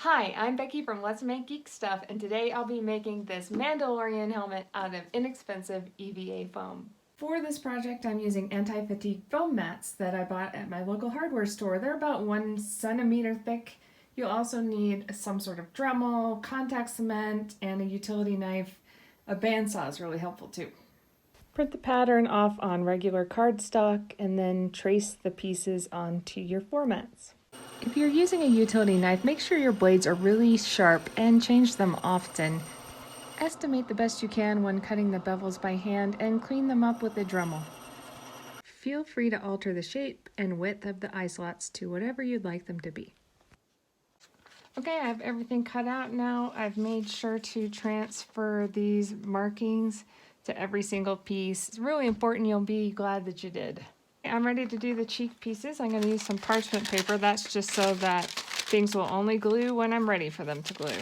Hi, I'm Becky from Let's Make Geek Stuff, and today I'll be making this Mandalorian helmet out of inexpensive EVA foam. For this project, I'm using anti-fatigue foam mats that I bought at my local hardware store. They're about 1 centimeter thick. You'll also need some sort of Dremel, contact cement, and a utility knife. A bandsaw is really helpful too. Print the pattern off on regular cardstock and then trace the pieces onto your formats. If you're using a utility knife, make sure your blades are really sharp and change them often. Estimate the best you can when cutting the bevels by hand and clean them up with a Dremel. Feel free to alter the shape and width of the eye slots to whatever you'd like them to be. Okay, I have everything cut out now. I've made sure to transfer these markings to every single piece. It's really important. You'll be glad that you did. I'm ready to do the cheek pieces. I'm going to use some parchment paper. That's just so that things will only glue when I'm ready for them to glue.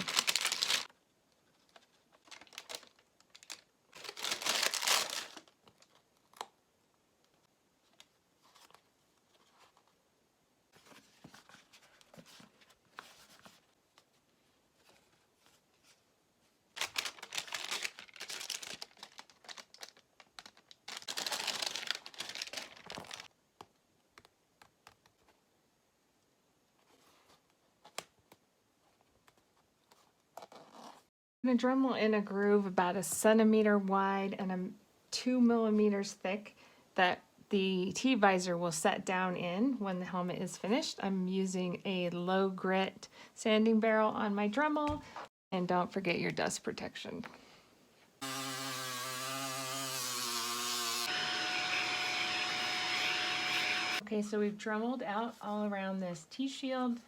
I'm going to Dremel in a groove about 1 centimeter wide and 2 millimeters thick that the T-visor will set down in when the helmet is finished. I'm using a low grit sanding barrel on my Dremel, and don't forget your dust protection. Okay, so we've Dremeled out all around this Tshield.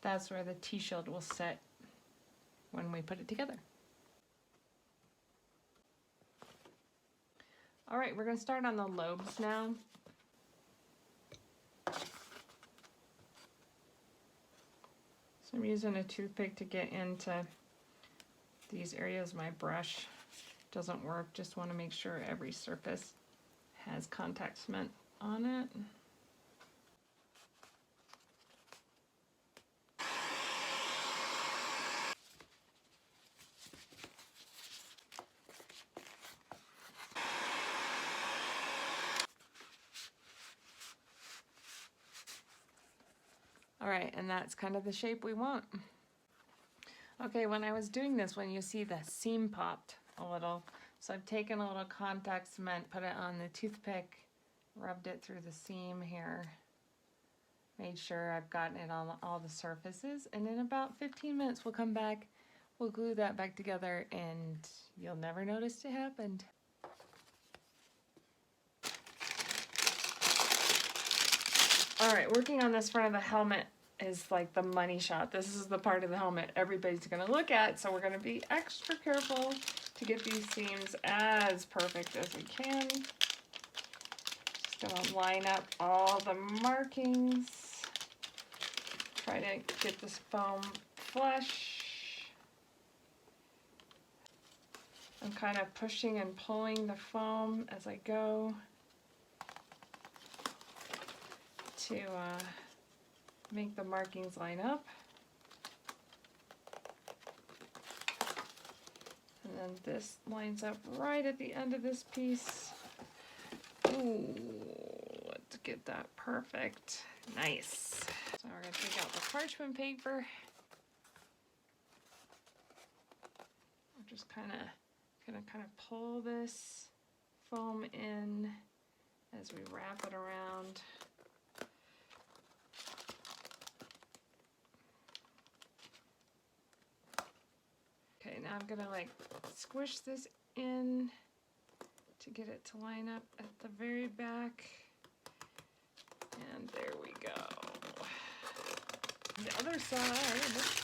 That's where the Tshield will sit when we put it together. All right, we're going to start on the lobes now. So I'm using a toothpick to get into these areas. My brush doesn't work. Just want to make sure every surface has contact cement on it. All right, and that's kind of the shape we want. Okay, when I was doing this, when you see the seam popped a little, so I've taken a little contact cement, put it on the toothpick, rubbed it through the seam here, made sure I've gotten it on all the surfaces, and in about 15 minutes we'll come back, we'll glue that back together, and you'll never notice it happened. All right, working on this front of the helmet is like the money shot. This is the part of the helmet everybody's gonna look at, so we're gonna be extra careful to get these seams as perfect as we can. Just gonna line up all the markings. Try to get this foam flush. I'm kind of pushing and pulling the foam as I go to make the markings line up. And then this lines up right at the end of this piece. Ooh, let's get that perfect. Nice. So we're gonna take out the parchment paper. We're just gonna pull this foam in as we wrap it around. Okay, now I'm gonna like squish this in to get it to line up at the very back. And there we go. The other side.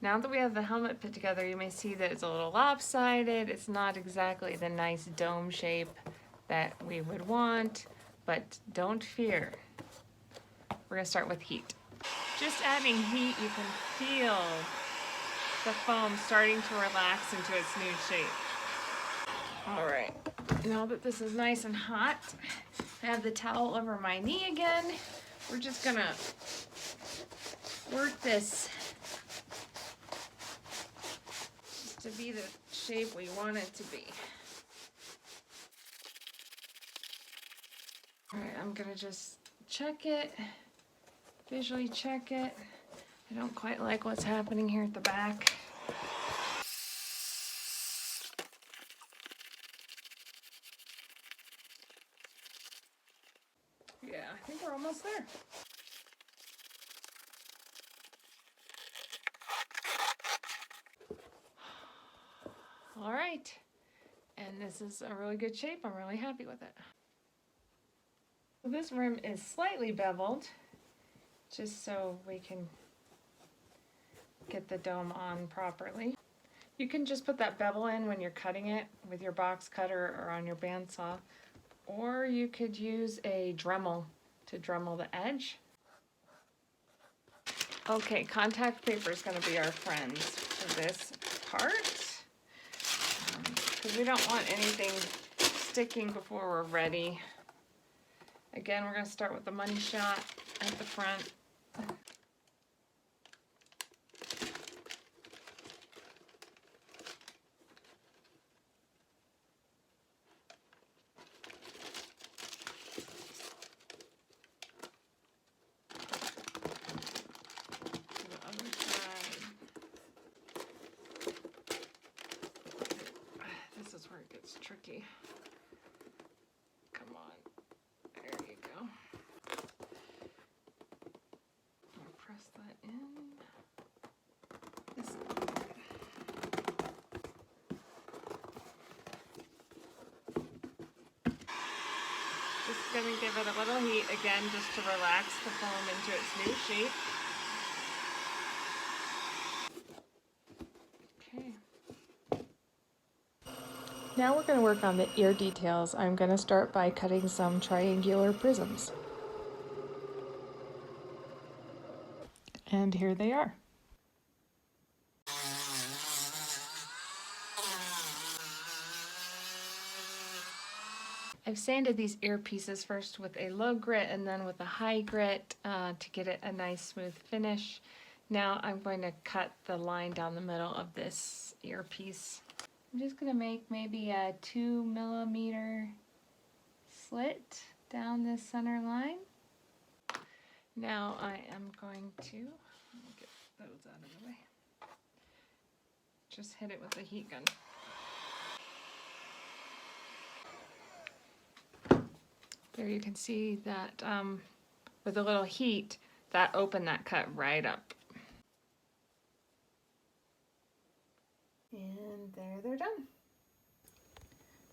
Now that we have the helmet put together, you may see that it's a little lopsided. It's not exactly the nice dome shape that we would want, but don't fear. We're gonna start with heat. Just adding heat, you can feel the foam starting to relax into its new shape. All right, now that this is nice and hot, I have the towel over my knee again. We're just gonna work this just to be the shape we want it to be. All right, I'm gonna just check it, visually check it. I don't quite like what's happening here at the back. Yeah, I think we're almost there. All right, and this is a really good shape. I'm really happy with it. So this rim is slightly beveled, just so we can get the dome on properly. You can just put that bevel in when you're cutting it with your box cutter or on your bandsaw, or you could use a Dremel to Dremel the edge. Okay, contact paper is going to be our friends for this part, because we don't want anything sticking before we're ready. Again, we're going to start with the money shot at the front. This is where it gets tricky. Come on. There you go. I'll press that in. This just gonna give it a little heat again, just to relax the foam into its new shape. Now we're going to work on the ear details. I'm going to start by cutting some triangular prisms. And here they are. I've sanded these ear pieces first with a low grit and then with a high grit to get it a nice smooth finish. Now I'm going to cut the line down the middle of this earpiece. I'm just going to make maybe a 2mm slit down this center line. Now I am going to get those out of the way. Just hit it with a heat gun. There you can see that with a little heat, that opened that cut right up. And there they're done.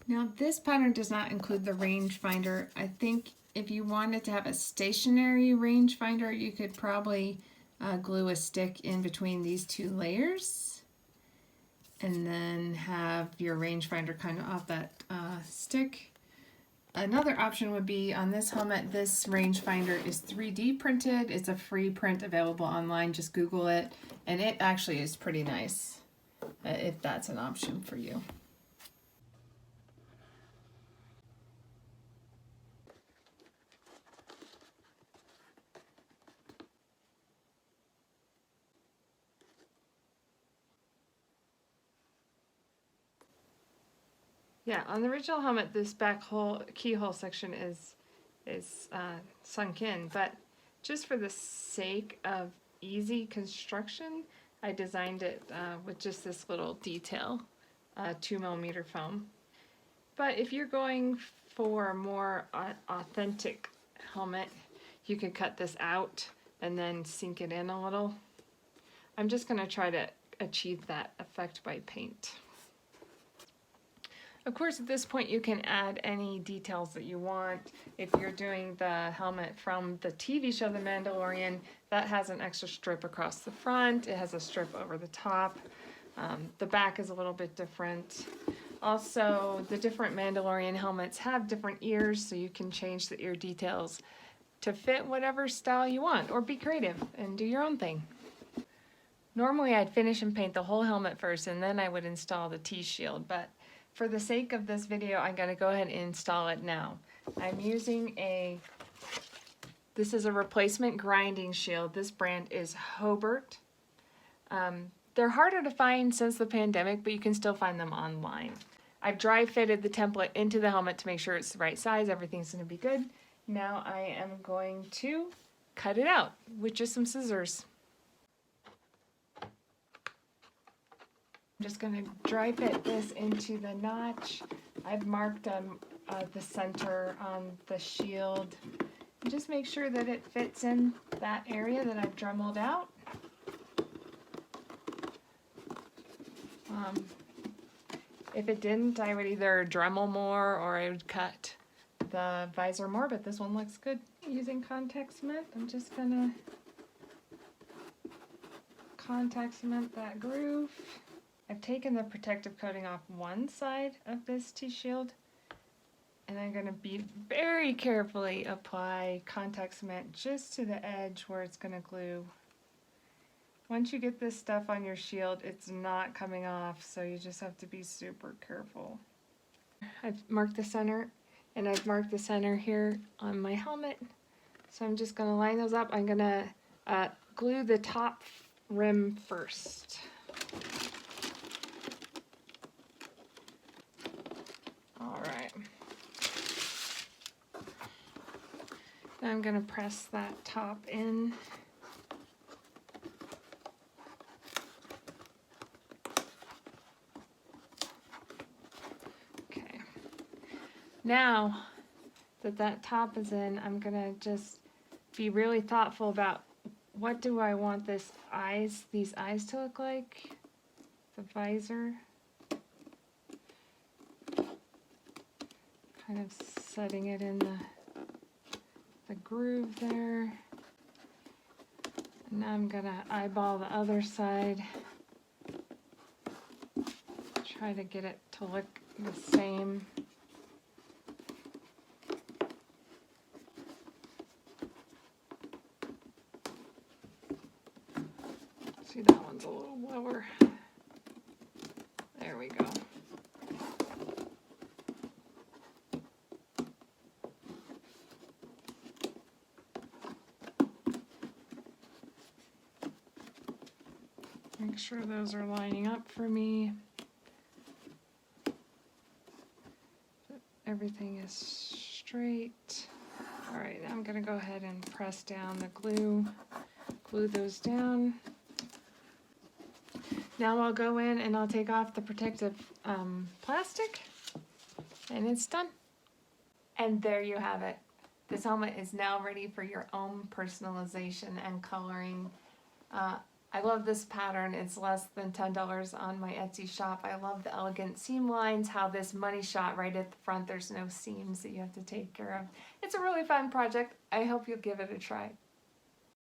Now this pattern does not include the rangefinder. I think if you wanted to have a stationary rangefinder, you could probably glue a stick in between these two layers and then have your rangefinder kind of off that stick. Another option would be on this helmet, this rangefinder is 3D printed. It's a free print available online, just Google it, and it actually is pretty nice. If that's an option for you. Yeah, on the original helmet, this back keyhole section is sunk in, but just for the sake of easy construction, I designed it with just this little detail, 2mm foam. But if you're going for a more authentic helmet, you could cut this out and then sink it in a little. I'm just going to try to achieve that effect by paint. Of course, at this point you can add any details that you want. If you're doing the helmet from the TV show The Mandalorian, that has an extra strip across the front. It has a strip over the top. The back is a little bit different. Also, the different Mandalorian helmets have different ears, so you can change the ear details to fit whatever style you want, or be creative and do your own thing. Normally I'd finish and paint the whole helmet first, and then I would install the T-Shield, but for the sake of this video, I'm going to go ahead and install it now. I'm using this is a replacement grinding shield. This brand is Hobart. They're harder to find since the pandemic, but you can still find them online. I've dry fitted the template into the helmet to make sure it's the right size. Everything's going to be good. Now I am going to cut it out with just some scissors. I'm just going to dry fit this into the notch. I've marked the center on the shield. And just make sure that it fits in that area that I've dremeled out. If it didn't, I would either Dremel more or I would cut the visor more, but this one looks good. Using contact cement, I'm just going to contact cement that groove. I've taken the protective coating off one side of this T-Shield, and I'm going to be very carefully apply contact cement just to the edge where it's going to glue. Once you get this stuff on your shield, it's not coming off, so you just have to be super careful. I've marked the center, and I've marked the center here on my helmet, so I'm just going to line those up. I'm going to glue the top rim first. Alright. Now I'm going to press that top in. Okay. Now that top is in, I'm going to just be really thoughtful about what do I want these eyes to look like? The visor. Kind of setting it in the groove there. And now I'm going to eyeball the other side. Try to get it to look the same. See, that one's a little lower. There we go. Make sure those are lining up for me. Everything is straight. All right, now I'm going to go ahead and press down the glue those down. Now I'll go in and I'll take off the protective plastic, and it's done. And there you have it. This helmet is now ready for your own personalization and coloring. I love this pattern. It's less than $10 on my Etsy shop. I love the elegant seam lines, how this money shot right at the front. There's no seams that you have to take care of. It's a really fun project. I hope you'll give it a try.